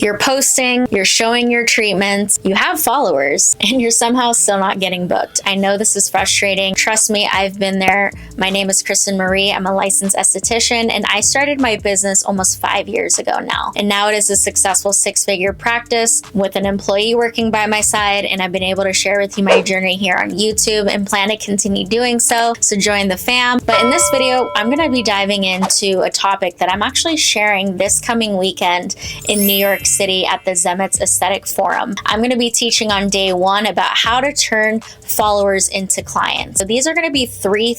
You're posting, you're showing your treatments, you have followers, and you're somehow still not getting booked. I know this is frustrating. Trust me, I've been there. My name is Kristen Marie. I'm a licensed esthetician, and I started my business almost 5 years ago now. And now it is a successful 6-figure practice with an employee working by my side, and I've been able to share with you my journey here on YouTube and plan to continue doing so. So join the fam. But in this video, I'm going to be diving into a topic that I'm actually sharing this coming weekend in New York City at the Zemetz Aesthetic Forum. I'm going to be teaching on day 1 about how to turn followers into clients. So these are going to be 3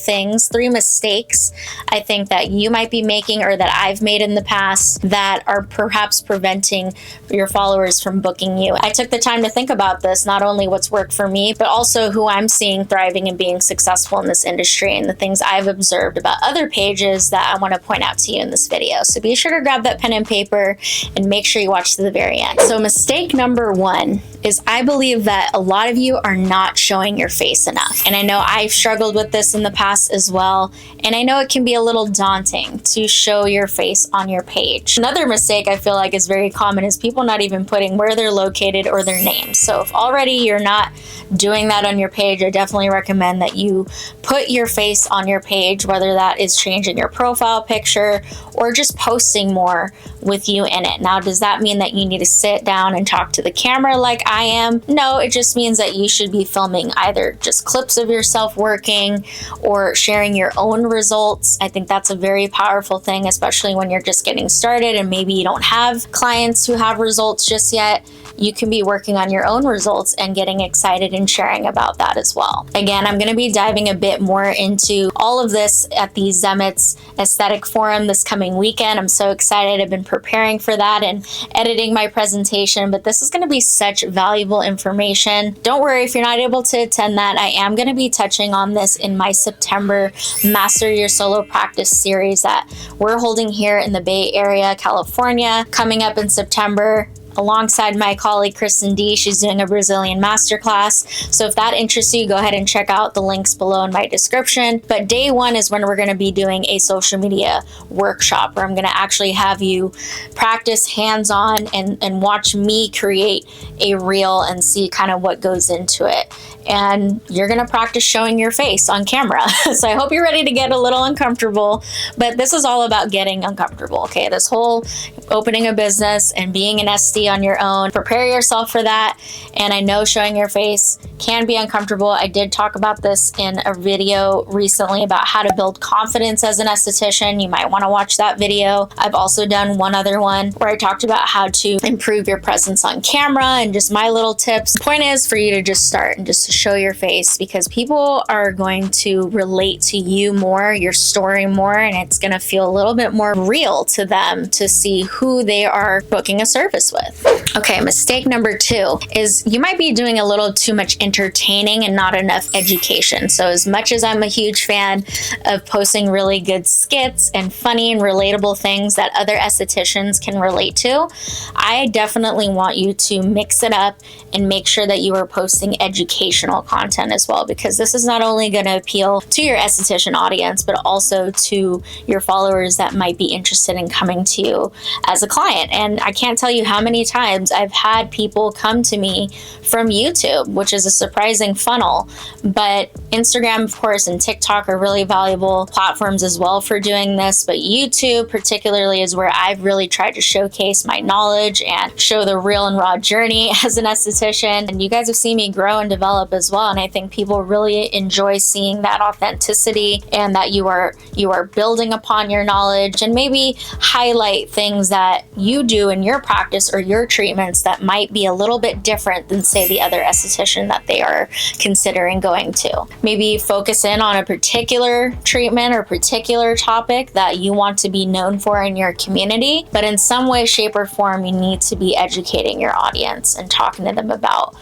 mistakes I think that you might be making or that I've made in the past that are perhaps preventing your followers from booking you. I took the time to think about this, not only what's worked for me, but also who I'm seeing thriving and being successful in this industry and the things I've observed about other pages that I want to point out to you in this video. So be sure to grab that pen and paper and make sure you watch to the very end. So mistake number 1 is I believe that a lot of you are not showing your face enough. And I know I've struggled with this in the past as well. And I know it can be a little daunting to show your face on your page. Another mistake I feel like is very common is people not even putting where they're located or their names. So if already you're not doing that on your page, I definitely recommend that you put your face on your page, whether that is changing your profile picture or just posting more with you in it. Now, does that mean that you need to sit down and talk to the camera like I am? No, it just means that you should be filming either just clips of yourself working or sharing your own results. I think that's a very powerful thing, especially when you're just getting started and maybe you don't have clients who have results just yet. You can be working on your own results and getting excited and sharing about that as well. Again, I'm going to be diving a bit more into all of this at the Zemetz Aesthetic Forum this coming weekend. I'm so excited. I've been preparing for that and editing my presentation, but this is going to be such valuable information. Don't worry if you're not able to attend that. I am going to be touching on this in my September Master Your Solo Practice series that we're holding here in the Bay Area, California, coming up in September, alongside my colleague Kristen D. She's doing a Brazilian masterclass. So if that interests you, go ahead and check out the links below in my description. But day 1 is when we're going to be doing a social media workshop where I'm going to actually have you practice hands-on and watch me create a reel and see kind of what goes into it. And you're going to practice showing your face on camera. So I hope you're ready to get a little uncomfortable, but this is all about getting uncomfortable. Okay, this whole opening a business and being an ST on your own, prepare yourself for that. And I know showing your face can be uncomfortable. I did talk about this in a video recently about how to build confidence as an esthetician. You might want to watch that video. I've also done one other one where I talked about how to improve your presence on camera and just my little tips. The point is for you to just start and just to show your face, because people are going to relate to you more, your story more, and it's going to feel a little bit more real to them to see who they are booking a service with. Okay, mistake number 2 is you might be doing a little too much entertaining and not enough education. So as much as I'm a huge fan of posting really good skits and funny and relatable things that other estheticians can relate to, I definitely want you to mix it up and make sure that you are posting educational content as well, because this is not only going to appeal to your esthetician audience, but also to your followers that might be interested in coming to you as a client. And I can't tell you how many times I've had people come to me from YouTube, which is a surprising funnel, but Instagram, of course, and TikTok are really valuable platforms as well for doing this. But YouTube particularly is where I've really tried to showcase my knowledge and show the real and raw journey as an esthetician. And you guys have seen me grow and develop as well. And I think people really enjoy seeing that authenticity and that you are building upon your knowledge and maybe highlight things that you do in your practice or your treatments that might be a little bit different than, say, the other esthetician that they are considering going to. Maybe focus in on a particular treatment or particular topic that you want to be known for in your community, but in some way, shape, or form, you need to be educating your audience and talking to them about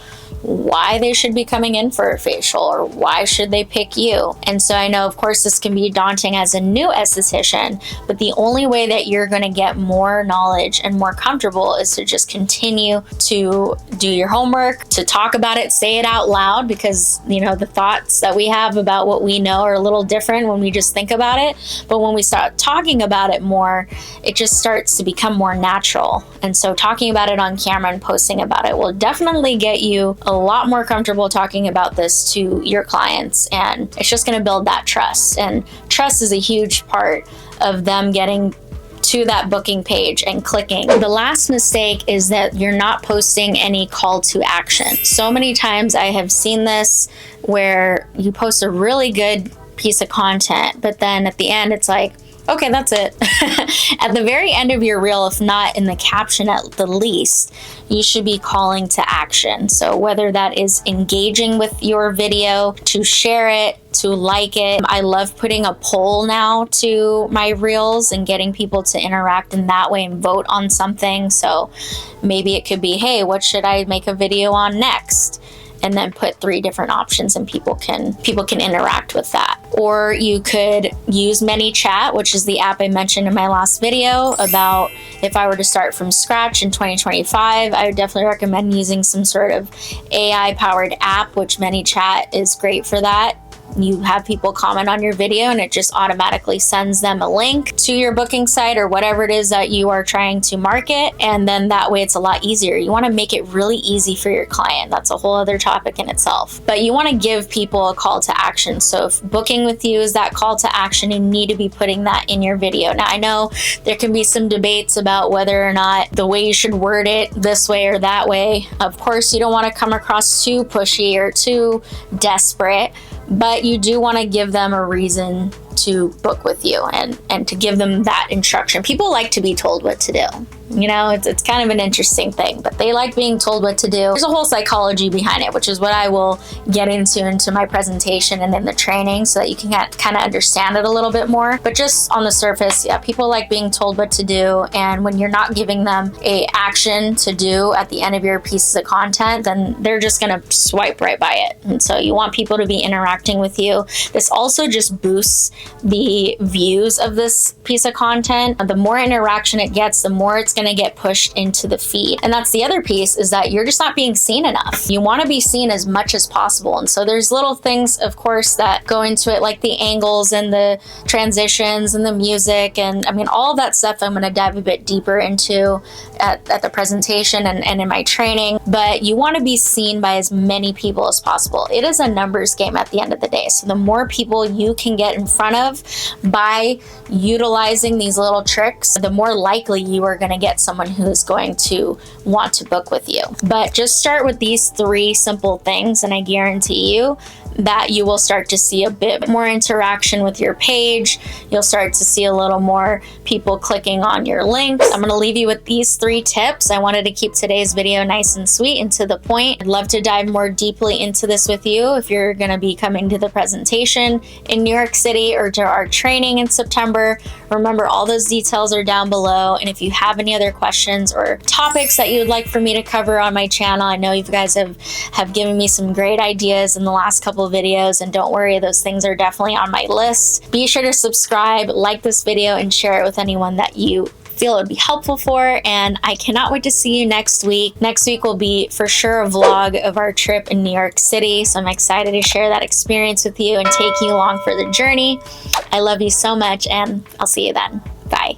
why they should be coming in for a facial or why should they pick you. And so I know, of course, this can be daunting as a new esthetician, but the only way that you're going to get more knowledge and more comfortable is to just continue to do your homework, to talk about it, say it out loud, because, you know, the thoughts that we have about what we know are a little different when we just think about it. But when we start talking about it more, it just starts to become more natural. And so talking about it on camera and posting about it will definitely get you a lot more comfortable talking about this to your clients, and it's just going to build that trust. And trust is a huge part of them getting to that booking page and clicking. The last mistake is that you're not posting any call to action. So many times I have seen this where you post a really good piece of content, but then at the end it's like, okay, that's it. At the very end of your reel, if not in the caption at the least, you should be calling to action. So whether that is engaging with your video, to share it, to like it. I love putting a poll now to my reels and getting people to interact in that way and vote on something. So maybe it could be, hey, what should I make a video on next? And then put 3 different options, and people can interact with that. Or you could use ManyChat, which is the app I mentioned in my last video about if I were to start from scratch in 2025, I would definitely recommend using some sort of AI powered app, which ManyChat is great for that. You have people comment on your video and it just automatically sends them a link to your booking site or whatever it is that you are trying to market. And then that way it's a lot easier. You want to make it really easy for your client. That's a whole other topic in itself. But you want to give people a call to action. So if booking with you is that call to action, you need to be putting that in your video. Now, I know there can be some debates about whether or not the way you should word it this way or that way. Of course, you don't want to come across too pushy or too desperate, but you do want to give them a reason to book with you and to give them that instruction. People like to be told what to do. You know, it's kind of an interesting thing, but they like being told what to do. There's a whole psychology behind it, which is what I will get into my presentation and in the training so that you can kind of understand it a little bit more. But just on the surface, yeah, people like being told what to do. And when you're not giving them a action to do at the end of your pieces of content, then they're just going to swipe right by it. And so you want people to be interacting with you. This also just boosts the views of this piece of content. The more interaction it gets, the more it's going to get pushed into the feed. And that's the other piece, is that you're just not being seen enough. You want to be seen as much as possible. And so there's little things, of course, that go into it, like the angles and the transitions and the music. And I mean, all of that stuff I'm going to dive a bit deeper into at the presentation and in my training. But you want to be seen by as many people as possible. It is a numbers game at the end of the day. So the more people you can get in front of by utilizing these little tricks, the more likely you are going to get someone who's going to want to book with you. But just start with these 3 simple things, and I guarantee you that you will start to see a bit more interaction with your page. You'll start to see a little more people clicking on your links. I'm going to leave you with these 3 tips. I wanted to keep today's video nice and sweet and to the point. I'd love to dive more deeply into this with you if you're going to be coming to the presentation in New York City or to our training in September. Remember, all those details are down below. And if you have any other questions or topics that you would like for me to cover on my channel, I know you guys have given me some great ideas in the last couple of videos, and don't worry, those things are definitely on my list. Be sure to subscribe, like this video, and share it with anyone that you feel it would be helpful for. And I cannot wait to see you next week. Next week will be for sure a vlog of our trip in New York City. So I'm excited to share that experience with you and take you along for the journey. I love you so much, and I'll see you then. Bye.